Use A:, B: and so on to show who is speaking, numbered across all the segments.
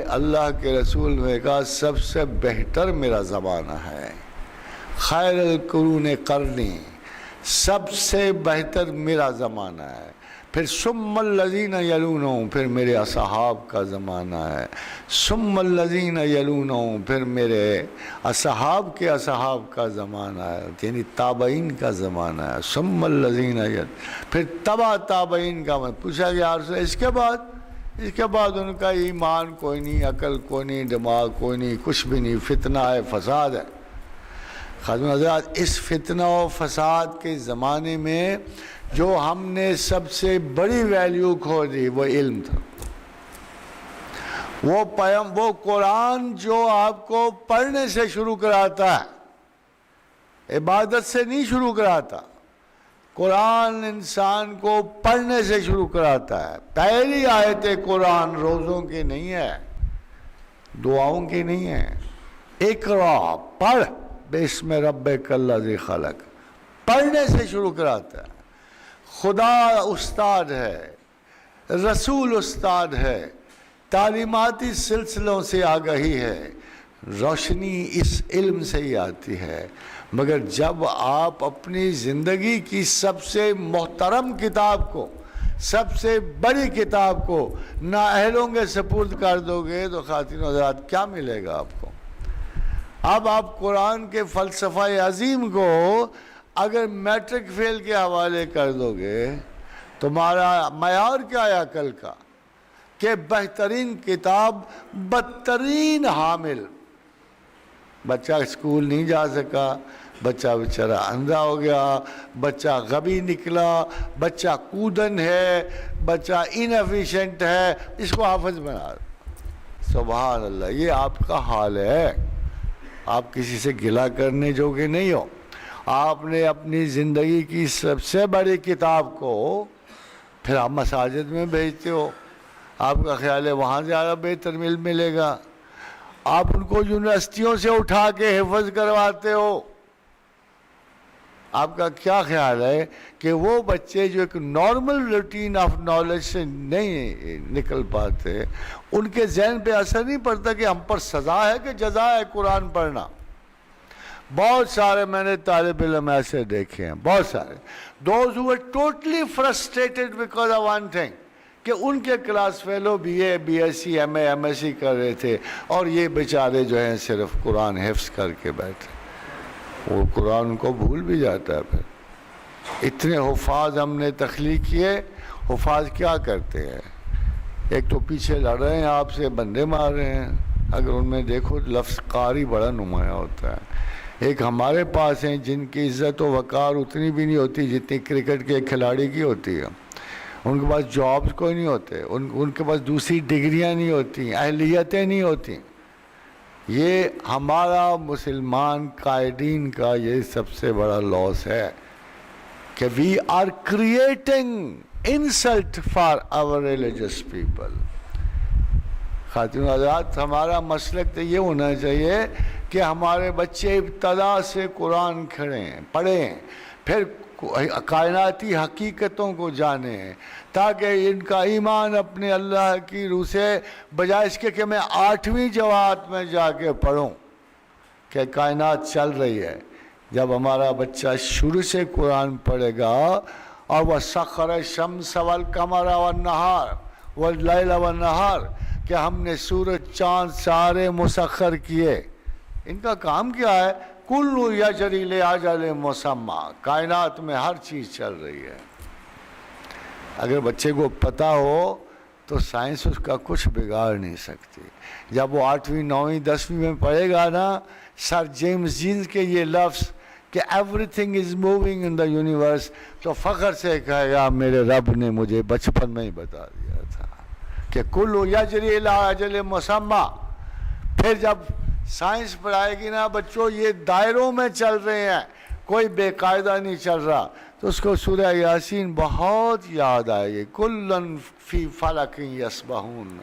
A: اللہ کے رسول نے کہا سب سے بہتر میرا زمانہ ہے، خیر القرون قرنی، سب سے بہتر میرا زمانہ ہے، پھر ثم الذین یلونہم، پھر میرے اصحاب کا زمانہ ہے، ثم الذین یلونہم، پھر میرے اصحاب کے اصحاب کا زمانہ ہے، یعنی تابعین کا زمانہ ہے، ثم الذین پھر تبع تابعین کا۔ پوچھا گیا اس کے بعد ان کا ایمان کوئی نہیں، عقل کوئی نہیں، دماغ کوئی نہیں، کچھ بھی نہیں، فتنہ ہے، فساد ہے۔ خاتون حضرات، اس فتنہ و فساد کے زمانے میں جو ہم نے سب سے بڑی ویلیو کھو دی وہ علم تھا۔ وہ قرآن جو آپ کو پڑھنے سے شروع کراتا ہے، عبادت سے نہیں شروع کراتا۔ قرآن انسان کو پڑھنے سے شروع کراتا ہے۔ پہلی آیت قرآن روزوں کی نہیں ہے، دعاؤں کی نہیں ہے۔ اقرا، پڑھ، بسم ربک الذی خلق، پڑھنے سے شروع کراتا ہے۔ خدا استاد ہے، رسول استاد ہے، تعلیماتی سلسلوں سے آگہی ہے، روشنی اس علم سے ہی آتی ہے۔ مگر جب آپ اپنی زندگی کی سب سے محترم کتاب کو، سب سے بڑی کتاب کو نااہلوں کے سپرد کر دو گے تو خواتین حضرات کیا ملے گا آپ کو؟ اب آپ قرآن کے فلسفہ عظیم کو اگر میٹرک فیل کے حوالے کر دو گے تمہارا معیار کیا ہے عقل کا؟ کہ بہترین کتاب بدترین حامل۔ بچہ اسکول نہیں جا سکا، بچہ بیچارہ اندھا ہو گیا، بچہ غبی نکلا، بچہ کودن ہے، بچہ انیفیشنٹ ہے، اس کو حافظ بنا۔ سبحان اللہ، یہ آپ کا حال ہے۔ آپ کسی سے گلہ کرنے جوگے نہیں ہو۔ آپ نے اپنی زندگی کی سب سے بڑی کتاب کو پھر آپ مساجد میں بھیجتے ہو، آپ کا خیال ہے وہاں زیادہ بہتر علم ملے گا۔ آپ ان کو یونیورسٹیوں سے اٹھا کے حفظ کرواتے ہو۔ آپ کا کیا خیال ہے کہ وہ بچے جو ایک نارمل روٹین آف نالج سے نہیں نکل پاتے، ان کے ذہن پہ اثر نہیں پڑتا کہ ہم پر سزا ہے کہ جزا ہے قرآن پڑھنا؟ بہت سارے میں نے طالب علم ایسے دیکھے ہیں، بہت سارے، those who were totally frustrated because of one thing، کہ ان کے class fellow B A, B S C, M A, M S C کر رہے تھے اور یہ بیچارے جو ہیں صرف قرآن حفظ کر کے بیٹھے، وہ قرآن کو بھول بھی جاتا ہے۔ پھر اتنے حفاظ ہم نے تخلیق کیے، حفاظ کیا کرتے ہیں؟ ایک تو پیچھے لڑ رہے ہیں آپ سے، بندے مار رہے ہیں، اگر ان میں دیکھو لفظ قاری بڑا نمایاں ہوتا ہے۔ ایک ہمارے پاس ہیں جن کی عزت و وقار اتنی بھی نہیں ہوتی جتنی کرکٹ کے ایک کھلاڑی کی ہوتی ہے۔ ان کے پاس جابز کوئی نہیں ہوتے، ان کے پاس دوسری ڈگریاں نہیں ہوتی، اہلیتیں نہیں ہوتی۔ یہ ہمارا مسلمان قائدین کا یہ سب سے بڑا لاس ہے کہ we are creating insult for our religious people. خاتون حضرات، ہمارا مسلک تو یہ ہونا چاہیے کہ ہمارے بچے ابتدا سے قرآن پڑھیں، پھر کائناتی حقیقتوں کو جانیں، تاکہ ان کا ایمان اپنے اللہ کی روح سے، بجائے اس کے کہ میں 8ویں جماعت میں جا کے پڑھوں کہ کائنات چل رہی ہے۔ جب ہمارا بچہ شروع سے قرآن پڑھے گا اور وَسَخَّرَ الشَّمْسَ وَالْقَمَرَ وَالنَّهَارَ وَاللَّيْلَ وَالنَّهَارَ، کہ ہم نے سورج چاند سارے مسخر کیے۔ ان کا کام کیا ہے؟ کُلُّ یجری لِأَجَلٍ مُّسَمًّى، کائنات میں ہر چیز چل رہی ہے۔ اگر بچے کو پتہ ہو تو سائنس اس کا کچھ بگاڑ نہیں سکتی۔ جب وہ 8ویں 9ویں 10ویں میں پڑھے گا نا، سر جیمز جینز کے یہ لفظ کہ every thing is moving in the universe, تو فخر سے کہے گا میرے رب نے مجھے بچپن میں ہی بتا دیا تھا کہ کُلُّ یجری لِأَجَلٍ مُّسَمًّى۔ پھر جب سائنس پڑھائے گی نا بچوں یہ دائروں میں چل رہے ہیں، کوئی بے قاعدہ نہیں چل رہا، تو اس کو سورہ یاسین بہت یاد آئے گی، کُلًّا فی فلک یسبحون،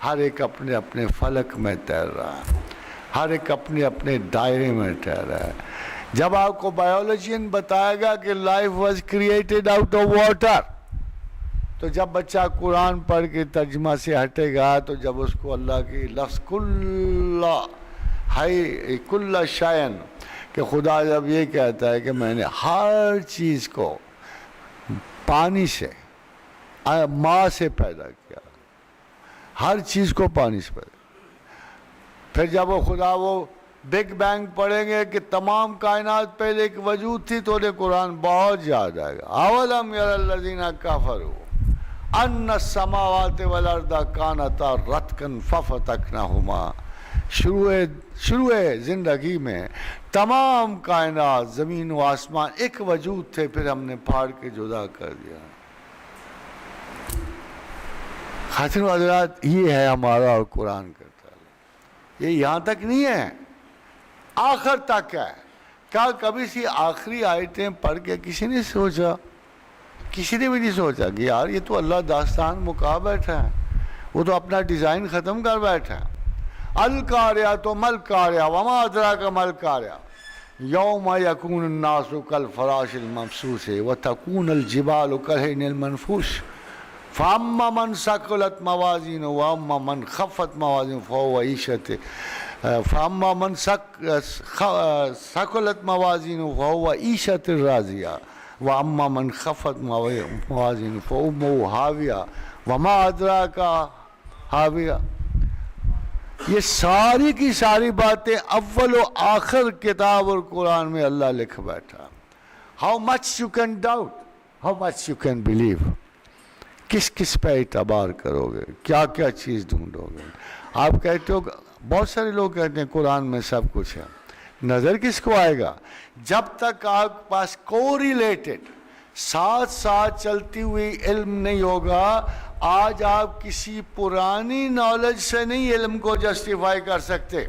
A: ہر ایک اپنے اپنے فلک میں تیر رہا ہے، ہر ایک اپنے اپنے دائرے میں تیر رہا ہے۔ جب آپ کو بایولوجین بتائے گا کہ life was created out of water, تو جب بچہ قرآن پڑھ کے ترجمہ سے ہٹے گا تو جب اس کو اللہ کی لفظ کل شیئن کہ خدا جب یہ کہتا ہے کہ میں نے ہر چیز کو پانی سے ماں سے پیدا کیا، ہر چیز کو پانی سے پیدا، پھر جب وہ خدا وہ بگ بینگ پڑھیں گے کہ تمام کائنات پہلے ایک وجود تھی تو انہیں قرآن بہت یاد آئے گا. اولم یر الذین کفروا ان السماوات والارض کانتا رتقا ففتقناہما. شروع زندگی میں تمام کائنات زمین و آسمان ایک وجود تھے، پھر ہم نے پھاڑ کے جدا کر دیا. خاتون و حضرات، یہ ہے ہمارا اور قرآن کا تعلق. یہ یہاں تک نہیں ہے، آخر تک ہے. کیا کبھی سی آخری آیتیں پڑھ کے کسی نے سوچا؟ کسی نے بھی نہیں سوچا کہ یار یہ تو اللہ داستان مکا بیٹھا ہے، وہ تو اپنا ڈیزائن ختم کر بیٹھا ہے. القاریہ تو مل قاریہ وما ادراک مل قاریہ یوم یکون الناس کالفراش المبثوث وتکون الجبال کالعہن المنفوش فاما من ثقلت موازینہ واما من خفت موازینہ فہو عیشۃ فاما من ثقلت موازینہ فہو عیشۃ راضیہ واما من خفت موازینہ فامہ ہاویہ وما ادراک ہاویہ. یہ ساری کی ساری باتیں اول و آخر کتاب اور قرآن میں اللہ لکھ بیٹھا. How much you can doubt, how much you can believe. کس کس پہ اعتبار کرو گے، کیا کیا چیز ڈھونڈو گے. آپ کہتے ہو، بہت سارے لوگ کہتے ہیں قرآن میں سب کچھ ہے. نظر کس کو آئے گا جب تک آپ کے پاس کوریلیٹڈ ساتھ ساتھ چلتی ہوئی علم نہیں ہوگا. آج آپ کسی پرانی نالج سے نہیں علم کو جسٹیفائی کر سکتے.